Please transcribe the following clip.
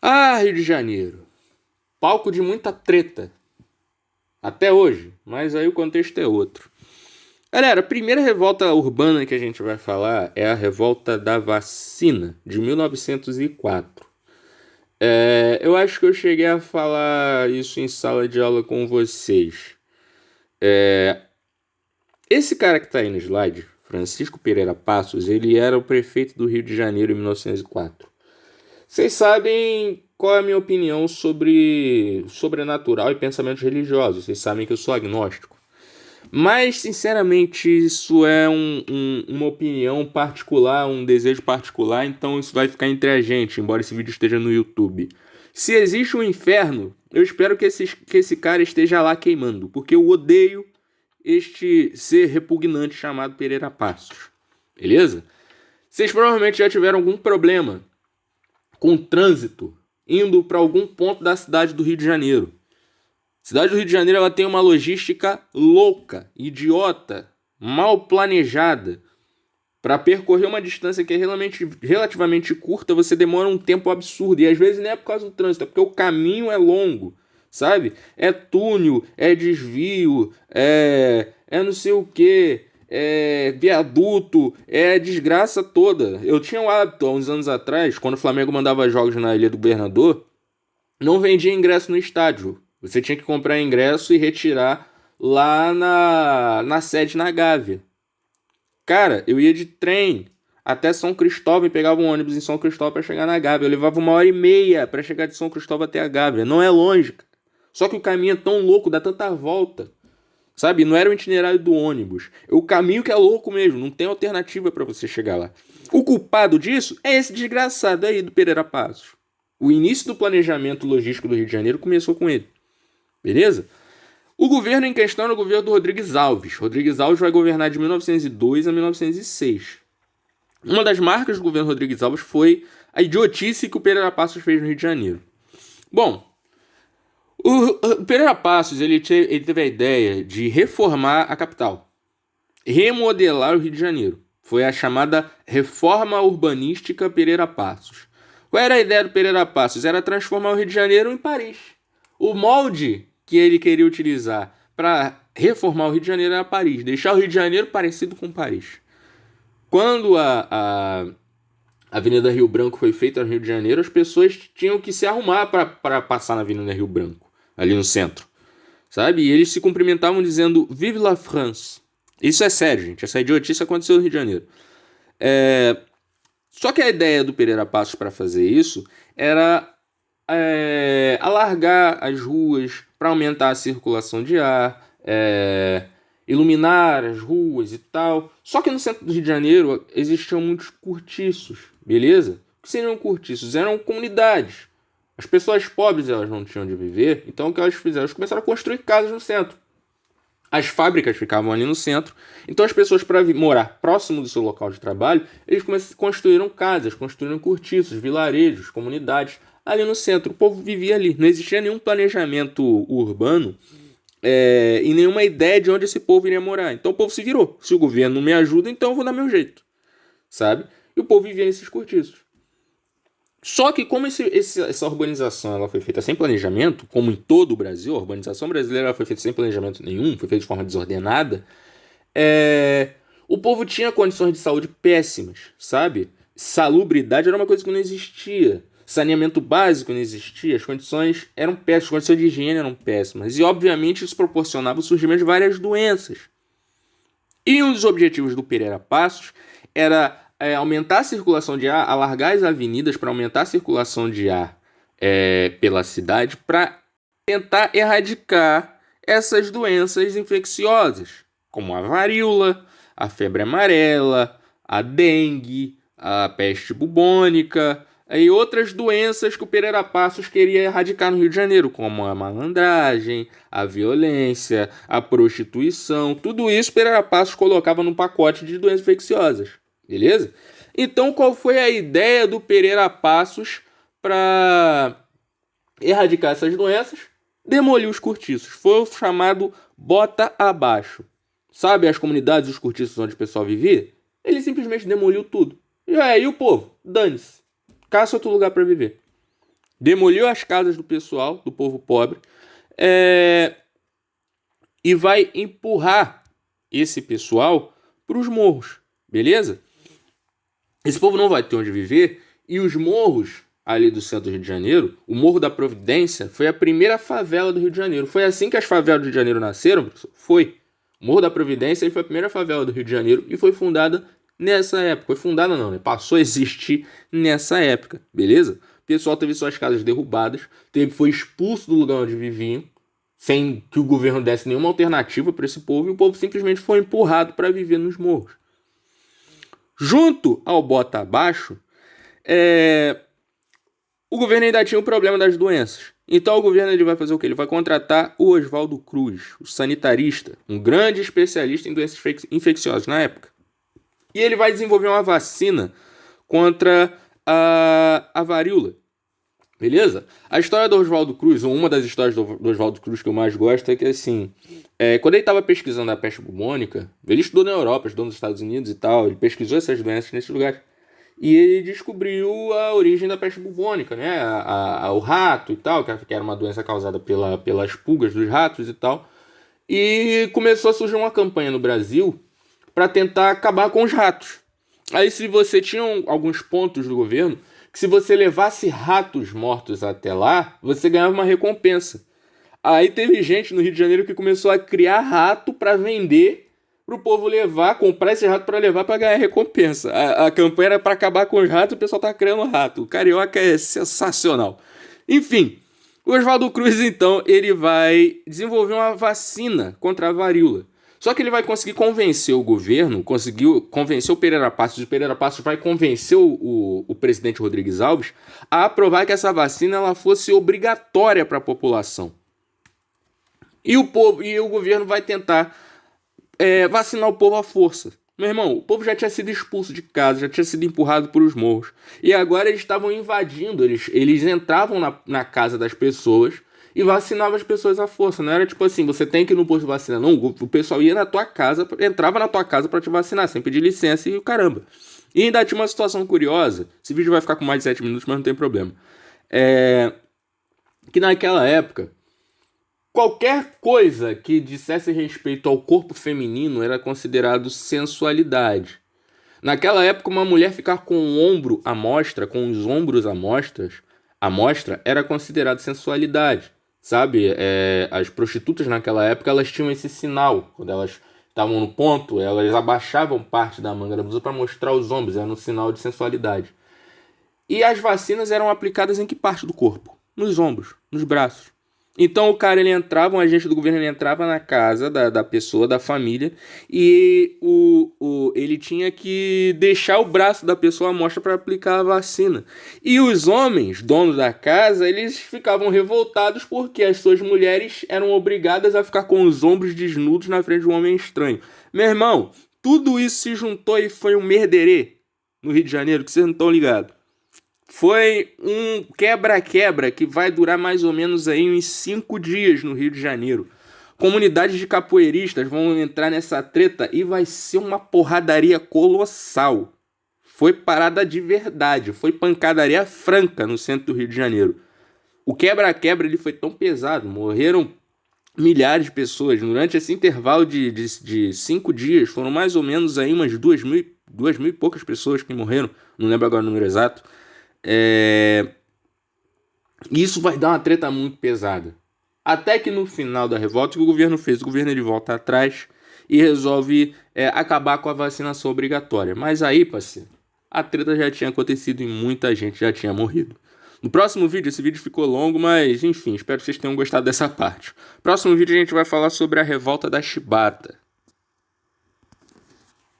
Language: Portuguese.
Ah, Rio de Janeiro. Palco de muita treta. Até hoje. Mas aí o contexto é outro. Galera, a primeira revolta urbana que a gente vai falar é a revolta da vacina, de 1904. Eu acho que eu cheguei a falar isso em sala de aula com vocês. Esse cara que está aí no slide, Francisco Pereira Passos, ele era o prefeito do Rio de Janeiro em 1904. Vocês sabem qual é a minha opinião sobre sobrenatural e pensamentos religiosos. Vocês sabem que eu sou agnóstico. Mas, sinceramente, isso é uma opinião particular, um desejo particular, então isso vai ficar entre a gente, embora esse vídeo esteja no YouTube. Se existe um inferno, eu espero que esse cara esteja lá queimando, porque eu odeio este ser repugnante chamado Pereira Passos. Beleza? Vocês provavelmente já tiveram algum problema com trânsito indo para algum ponto da cidade do Rio de Janeiro. A cidade do Rio de Janeiro ela tem uma logística louca, idiota, mal planejada. Para percorrer uma distância que é relativamente curta, você demora um tempo absurdo. E às vezes não é por causa do trânsito, é porque o caminho é longo, sabe? É túnel, é desvio, é não sei o que, é viaduto, é desgraça toda. Eu tinha um hábito há uns anos atrás, quando o Flamengo mandava jogos na Ilha do Governador, não vendia ingresso no estádio. Você tinha que comprar ingresso e retirar lá na sede na Gávea. Cara, eu ia de trem até São Cristóvão e pegava um ônibus em São Cristóvão para chegar na Gávea. Eu levava 1h30 para chegar de São Cristóvão até a Gávea. Não é longe, cara. Só que o caminho é tão louco, dá tanta volta. Sabe? Não era o itinerário do ônibus. É o caminho que é louco mesmo. Não tem alternativa para você chegar lá. O culpado disso é esse desgraçado aí do Pereira Passos. O início do planejamento logístico do Rio de Janeiro começou com ele. Beleza? O governo em questão era o governo do Rodrigues Alves. Rodrigues Alves vai governar de 1902 a 1906. Uma das marcas do governo Rodrigues Alves foi a idiotice que o Pereira Passos fez no Rio de Janeiro. Bom, o Pereira Passos ele teve a ideia de reformar a capital, remodelar o Rio de Janeiro. Foi a chamada Reforma Urbanística Pereira Passos. Qual era a ideia do Pereira Passos? Era transformar o Rio de Janeiro em Paris. O molde que ele queria utilizar para reformar o Rio de Janeiro era Paris, deixar o Rio de Janeiro parecido com Paris. Quando a Avenida Rio Branco foi feita no Rio de Janeiro, as pessoas tinham que se arrumar para passar na Avenida Rio Branco, ali no centro, sabe? E eles se cumprimentavam dizendo Vive la France. Isso é sério, gente. Essa idiotice aconteceu no Rio de Janeiro. Só que a ideia do Pereira Passos para fazer isso era alargar as ruas para aumentar a circulação de ar, iluminar as ruas e tal. Só que no centro do Rio de Janeiro existiam muitos cortiços, beleza? O que seriam cortiços? Eram comunidades. As pessoas pobres elas não tinham onde viver, então o que elas fizeram? Elas começaram a construir casas no centro. As fábricas ficavam ali no centro, então as pessoas, para morar próximo do seu local de trabalho, eles construíram casas, construíram cortiços, vilarejos, comunidades ali no centro. O povo vivia ali, não existia nenhum planejamento urbano e nenhuma ideia de onde esse povo iria morar. Então o povo se virou. Se o governo não me ajuda, então eu vou dar meu jeito, sabe? E o povo vivia nesses cortiços. Só que como essa urbanização ela foi feita sem planejamento, como em todo o Brasil, a urbanização brasileira foi feita sem planejamento nenhum, foi feita de forma desordenada, o povo tinha condições de saúde péssimas, sabe? Salubridade era uma coisa que não existia. Saneamento básico não existia, as condições eram péssimas, as condições de higiene eram péssimas. E, obviamente, isso proporcionava o surgimento de várias doenças. E um dos objetivos do Pereira Passos era aumentar a circulação de ar, alargar as avenidas para aumentar a circulação de ar pela cidade, para tentar erradicar essas doenças infecciosas, como a varíola, a febre amarela, a dengue, a peste bubônica e outras doenças que o Pereira Passos queria erradicar no Rio de Janeiro, como a malandragem, a violência, a prostituição. Tudo isso o Pereira Passos colocava num pacote de doenças infecciosas, beleza? Então, qual foi a ideia do Pereira Passos para erradicar essas doenças? Demolir os cortiços. Foi o chamado bota abaixo. Sabe as comunidades, os cortiços onde o pessoal vivia? Ele simplesmente demoliu tudo. E aí o povo, dane-se. Caça outro lugar para viver. demoliu as casas do pessoal, do povo pobre, e vai empurrar esse pessoal para os morros, beleza? Esse povo não vai ter onde viver, e os morros ali do centro do Rio de Janeiro, o Morro da Providência, foi a primeira favela do Rio de Janeiro. Foi assim que as favelas do Rio de Janeiro nasceram, professor? Foi. O Morro da Providência foi a primeira favela do Rio de Janeiro e foi fundada nessa época. Foi fundada não, né? Passou a existir nessa época, beleza? O pessoal teve suas casas derrubadas, foi expulso do lugar onde viviam, sem que o governo desse nenhuma alternativa para esse povo, e o povo simplesmente foi empurrado para viver nos morros. Junto ao bota abaixo, o governo ainda tinha o problema das doenças. Então o governo ele vai fazer o quê? Ele vai contratar o Oswaldo Cruz, o sanitarista, um grande especialista em doenças infecciosas na época. E ele vai desenvolver uma vacina contra a varíola. Beleza? A história do Oswaldo Cruz, ou uma das histórias do Oswaldo Cruz que eu mais gosto, é que assim, quando ele estava pesquisando a peste bubônica, ele estudou na Europa, estudou nos Estados Unidos e tal, ele pesquisou essas doenças nesses lugares. E ele descobriu a origem da peste bubônica, né? O rato e tal, que era uma doença causada pelas pulgas dos ratos e tal. E começou a surgir uma campanha no Brasil para tentar acabar com os ratos. Aí se você tinha alguns pontos do governo, que se você levasse ratos mortos até lá, você ganhava uma recompensa. Aí teve gente no Rio de Janeiro que começou a criar rato para vender, para o povo comprar esse rato para levar para ganhar recompensa. A campanha era para acabar com os ratos, o pessoal tá criando rato. O carioca é sensacional. Enfim, o Oswaldo Cruz, então, ele vai desenvolver uma vacina contra a varíola. Só que ele vai conseguir convencer o governo, conseguiu convencer o Pereira Passos, e o Pereira Passos vai convencer o presidente Rodrigues Alves a aprovar que essa vacina ela fosse obrigatória para a população. E o governo vai tentar vacinar o povo à força. Meu irmão, o povo já tinha sido expulso de casa, já tinha sido empurrado por os morros. E agora eles estavam invadindo, eles entravam na casa das pessoas e vacinavam as pessoas à força. Não era tipo assim, você tem que ir no posto de vacina. Não, o pessoal ia na tua casa, entrava na tua casa para te vacinar, sem pedir licença e o caramba. E ainda tinha uma situação curiosa, esse vídeo vai ficar com mais de 7 minutos, mas não tem problema. Que naquela época, qualquer coisa que dissesse respeito ao corpo feminino era considerado sensualidade. Naquela época, uma mulher ficar com o ombro à mostra, com os ombros à mostra, era considerado sensualidade. Sabe? As prostitutas naquela época, elas tinham esse sinal. Quando elas estavam no ponto, elas abaixavam parte da manga da blusa para mostrar os ombros. Era um sinal de sensualidade. E as vacinas eram aplicadas em que parte do corpo? Nos ombros, nos braços. Então o cara, um agente do governo, ele entrava na casa da pessoa, da família, e ele tinha que deixar o braço da pessoa à mostra para aplicar a vacina. E os homens, donos da casa, eles ficavam revoltados porque as suas mulheres eram obrigadas a ficar com os ombros desnudos na frente de um homem estranho. Meu irmão, tudo isso se juntou e foi um merderê no Rio de Janeiro, que vocês não estão ligados. Foi um quebra-quebra que vai durar mais ou menos aí uns 5 dias no Rio de Janeiro. Comunidades de capoeiristas vão entrar nessa treta e vai ser uma porradaria colossal. Foi parada de verdade, foi pancadaria franca no centro do Rio de Janeiro. O quebra-quebra ele foi tão pesado, morreram milhares de pessoas. Durante esse intervalo de 5 dias, foram mais ou menos aí umas 2 mil e poucas pessoas que morreram, não lembro agora o número exato. Isso vai dar uma treta muito pesada. Até que no final da revolta, o que o governo fez? O governo ele volta atrás e resolve acabar com a vacinação obrigatória. Mas aí, parceiro, a treta já tinha acontecido e muita gente já tinha morrido. No próximo vídeo, esse vídeo ficou longo, mas enfim, espero que vocês tenham gostado dessa parte. No próximo vídeo a gente vai falar sobre a revolta da Chibata.